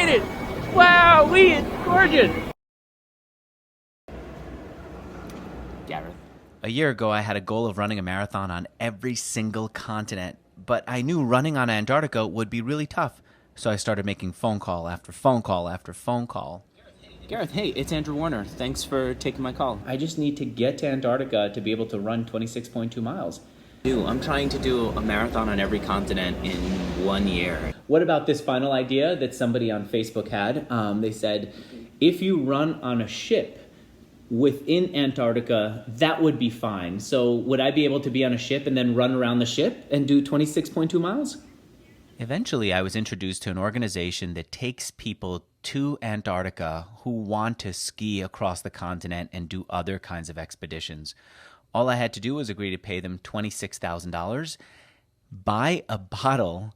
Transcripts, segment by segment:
made it! Wow, it's gorgeous! Gareth. A year ago, I had a goal of running a marathon on every single continent, but I knew running on Antarctica would be really tough, so I started making phone call after phone call after phone call. Gareth, hey, it's Andrew Warner. Thanks for taking my call. I just need to get to Antarctica to be able to run 26.2 miles. I'm trying to do a marathon on every continent in 1 year. What about this final idea that somebody on Facebook had? They said, if you run on a ship within Antarctica, that would be fine. So would I be able to be on a ship and then run around the ship and do 26.2 miles? Eventually, I was introduced to an organization that takes people to Antarctica who want to ski across the continent and do other kinds of expeditions. All I had to do was agree to pay them $26,000, buy a bottle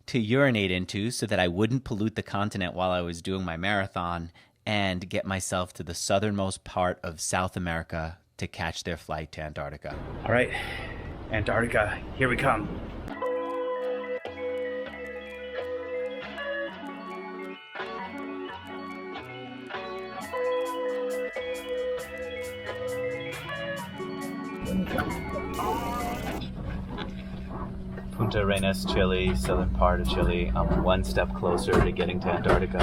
to urinate into so that I wouldn't pollute the continent while I was doing my marathon, and get myself to the southernmost part of South America to catch their flight to Antarctica. All right, Antarctica, here we come. Punta Arenas, Chile, southern part of Chile. I'm one step closer to getting to Antarctica.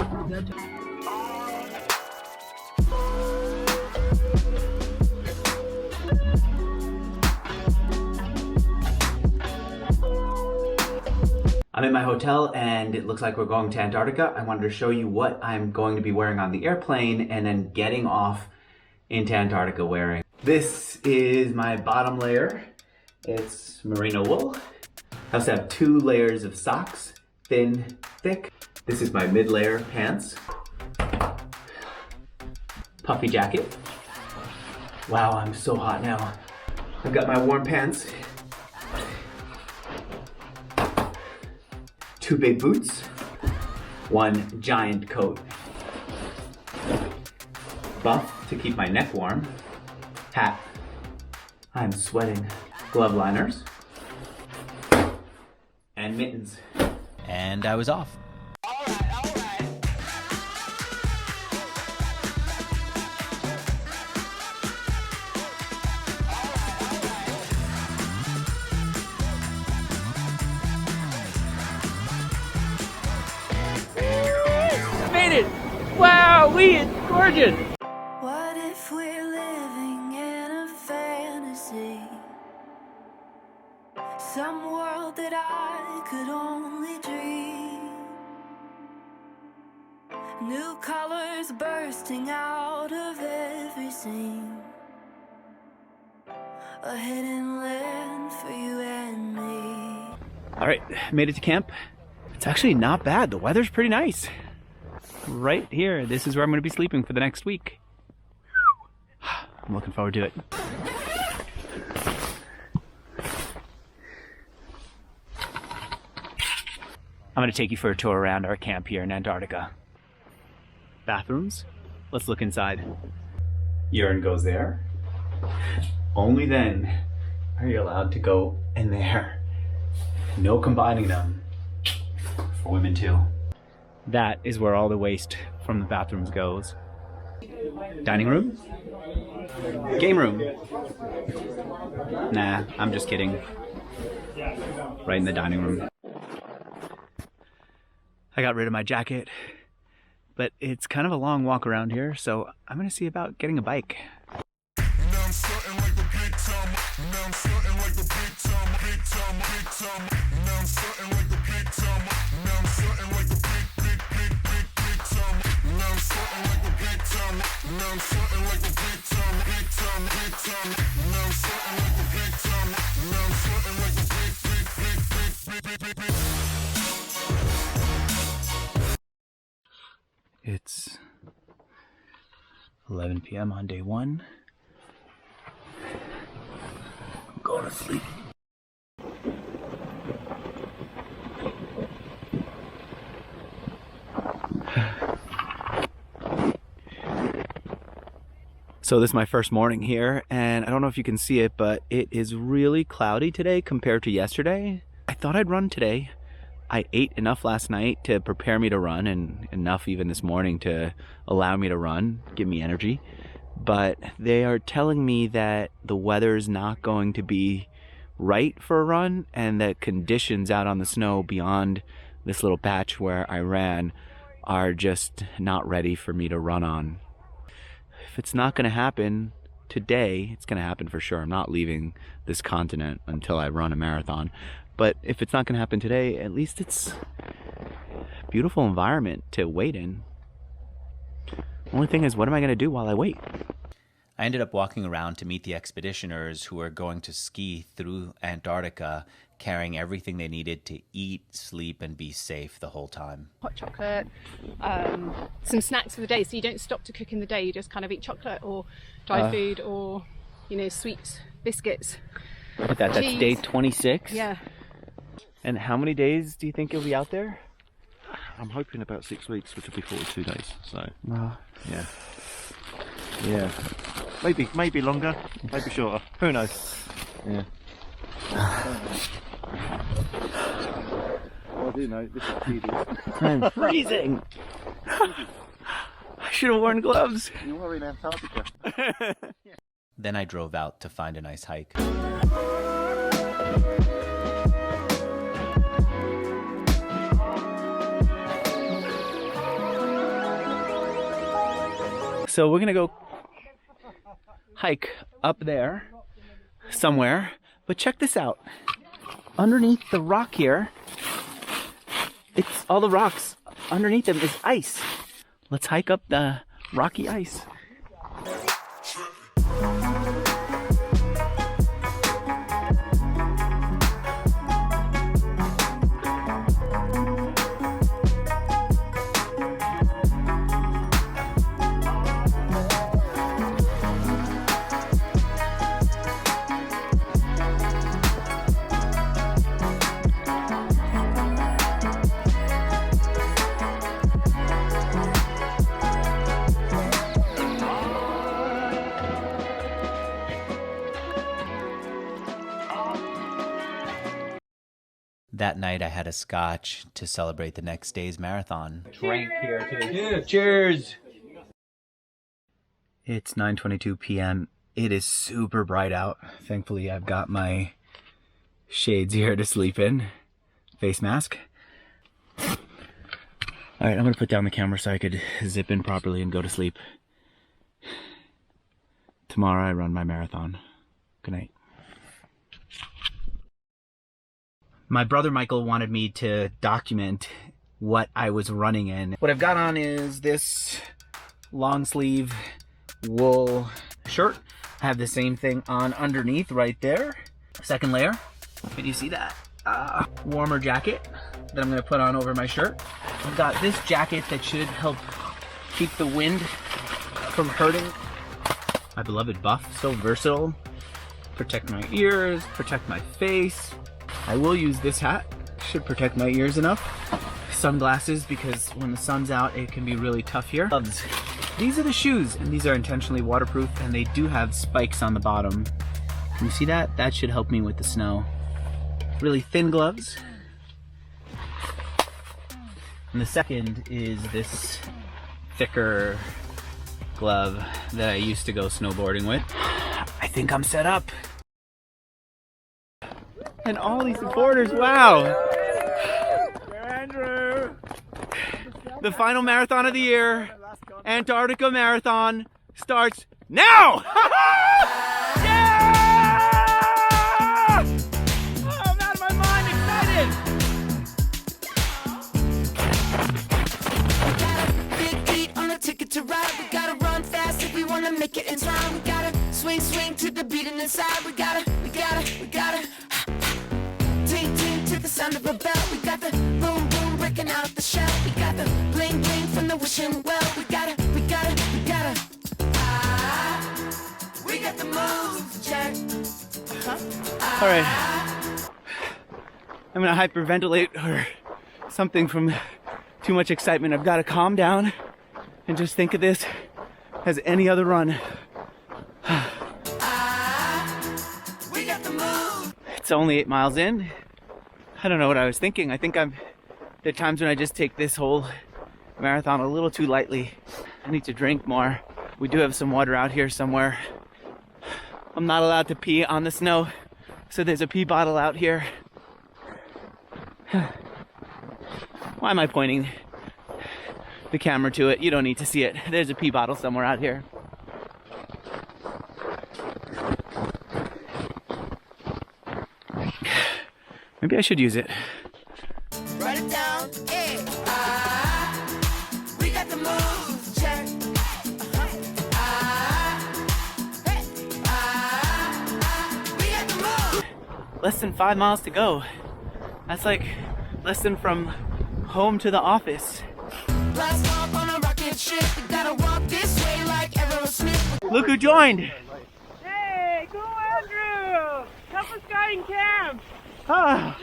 I'm in my hotel and it looks like we're going to Antarctica. I wanted to show you what I'm going to be wearing on the airplane and then getting off into Antarctica wearing. This is my bottom layer. It's merino wool. I also have 2 layers of socks, thin, thick. This is my mid-layer pants. Puffy jacket. Wow, I'm so hot now. I've got my warm pants. 2 big boots. 1 giant coat. Buff to keep my neck warm. Hat. I'm sweating. Glove liners. And mittens. And I was off. All right. Made it! Wow, it's gorgeous! What if we're living in a fantasy? Some world that I could only dream. New colors bursting out of every seam. A hidden land for you and me. All right, made it to camp. It's actually not bad. The weather's pretty nice. Right here, this is where I'm going to be sleeping for the next week. I'm looking forward to it. I'm going to take you for a tour around our camp here in Antarctica. Bathrooms. Let's look inside. Urine goes there. Only then are you allowed to go in there. No combining them. For women too. That is where all the waste from the bathrooms goes. Dining room? Game room? Nah, I'm just kidding. Right in the dining room. I got rid of my jacket, but it's kind of a long walk around here, so I'm gonna see about getting a bike. It's 11 p.m. on day 1. I'm going to sleep. So this is my first morning here, and I don't know if you can see it, but it is really cloudy today compared to yesterday. I thought I'd run today. I ate enough last night to prepare me to run, and enough even this morning to allow me to run, give me energy. But they are telling me that the weather's not going to be right for a run, and that conditions out on the snow beyond this little patch where I ran are just not ready for me to run on. If it's not going to happen today, it's going to happen for sure. I'm not leaving this continent until I run a marathon. But if it's not going to happen today, at least it's a beautiful environment to wait in. Only thing is, what am I going to do while I wait? I ended up walking around to meet the expeditioners who are going to ski through Antarctica, carrying everything they needed to eat, sleep, and be safe the whole time. Hot chocolate, some snacks for the day, so you don't stop to cook in the day, you just kind of eat chocolate or dry food or, you know, sweets, biscuits. Look at that, that's cheese. day 26? Yeah. And how many days do you think you'll be out there? I'm hoping about 6 weeks, which will be 42 days. So, Yeah. yeah, maybe longer, maybe shorter. Who knows? Yeah. Well, I do know this is tedious. I'm freezing! I should have worn gloves. You are in Antarctica. Then I drove out to find a nice hike. So we're gonna go hike up there somewhere, but check this out. Underneath the rock here, it's all the rocks. Underneath them is ice. Let's hike up the rocky ice. That night I had a scotch to celebrate the next day's marathon. Drink here too. Yeah. Cheers! It's 9:22 p.m. It is super bright out. Thankfully, I've got my shades here to sleep in. Face mask. All right, I'm gonna put down the camera so I could zip in properly and go to sleep. Tomorrow I run my marathon. Good night. My brother Michael wanted me to document what I was running in. What I've got on is this long sleeve wool shirt. I have the same thing on underneath right there. Second layer. Can you see that? Warmer jacket that I'm gonna put on over my shirt. I've got this jacket that should help keep the wind from hurting. My beloved buff, so versatile. Protect my ears, protect my face. I will use this hat, should protect my ears enough. Sunglasses, because when the sun's out, it can be really tough here. Gloves. These are the shoes, and these are intentionally waterproof, and they do have spikes on the bottom. Can you see that? That should help me with the snow. Really thin gloves. And the second is this thicker glove that I used to go snowboarding with. I think I'm set up. And all these supporters, wow! Andrew! The final marathon of the year, Antarctica Marathon, starts now! Yeah! Oh, I'm out of my mind, excited! Big beat on a ticket to ride. We gotta run fast if we wanna make it in time. We gotta swing to the beat and inside. We gotta ting to the sound of a bell. We got the boom breaking out the shell. We got the bling from the wishing well. We gotta we got the moves, check. All right, I'm gonna hyperventilate or something from too much excitement. I've gotta calm down and just think of this as any other run. We got the moves. It's only 8 miles in. I don't know what I was thinking. I think I'm There are times when I just take this whole marathon a little too lightly. I need to drink more. We do have some water out here somewhere. I'm not allowed to pee on the snow, so there's a pee bottle out here. Why am I pointing the camera to it? You don't need to see it. There's a pee bottle somewhere out here. Maybe I should use it. Write it down, hey. We got the moves, check. Hey. We got the moves. Less than 5 miles to go. That's like less than from home to the office. Blast off on a rocket ship. We gotta walk this way like Aerosmith. Look who joined! Hey, go Andrew! Help us guy in camp! Ah,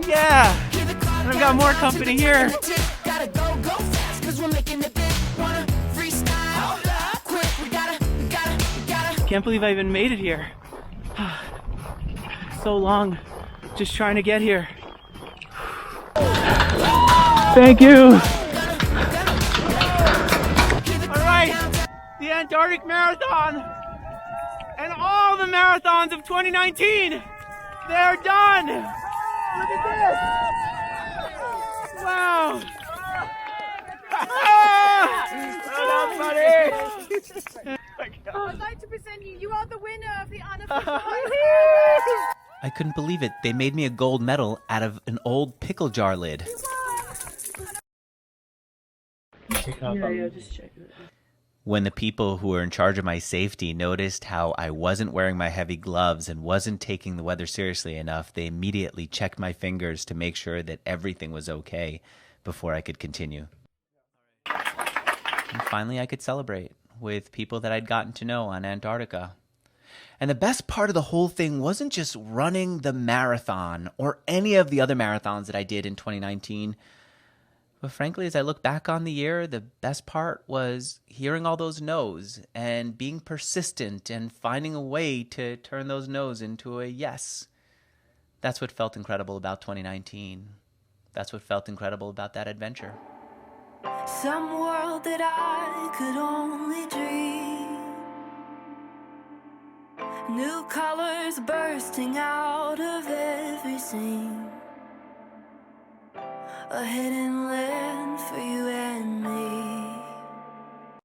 yeah! Keep it clock And I've got more down, company tip here. to the tip. Gotta go fast, cause we're making it big. Wanna freestyle? Quick, we gotta. Can't believe I even made it here. So long, just trying to get here. Thank you! Alright, the Antarctic Marathon and all the marathons of 2019, they're done! Look at this! Wow! Well done, buddy! I'd like to present you. You are the winner of the unofficial. I couldn't believe it. They made me a gold medal out of an old pickle jar lid. When the people who were in charge of my safety noticed how I wasn't wearing my heavy gloves and wasn't taking the weather seriously enough, they immediately checked my fingers to make sure that everything was okay before I could continue. And finally I could celebrate with people that I'd gotten to know on Antarctica. And the best part of the whole thing wasn't just running the marathon or any of the other marathons that I did in 2019. But frankly, as I look back on the year, the best part was hearing all those no's and being persistent and finding a way to turn those no's into a yes. That's what felt incredible about 2019. That's what felt incredible about that adventure. Some world that I could only dream. New colors bursting out of every seam. A hidden land for you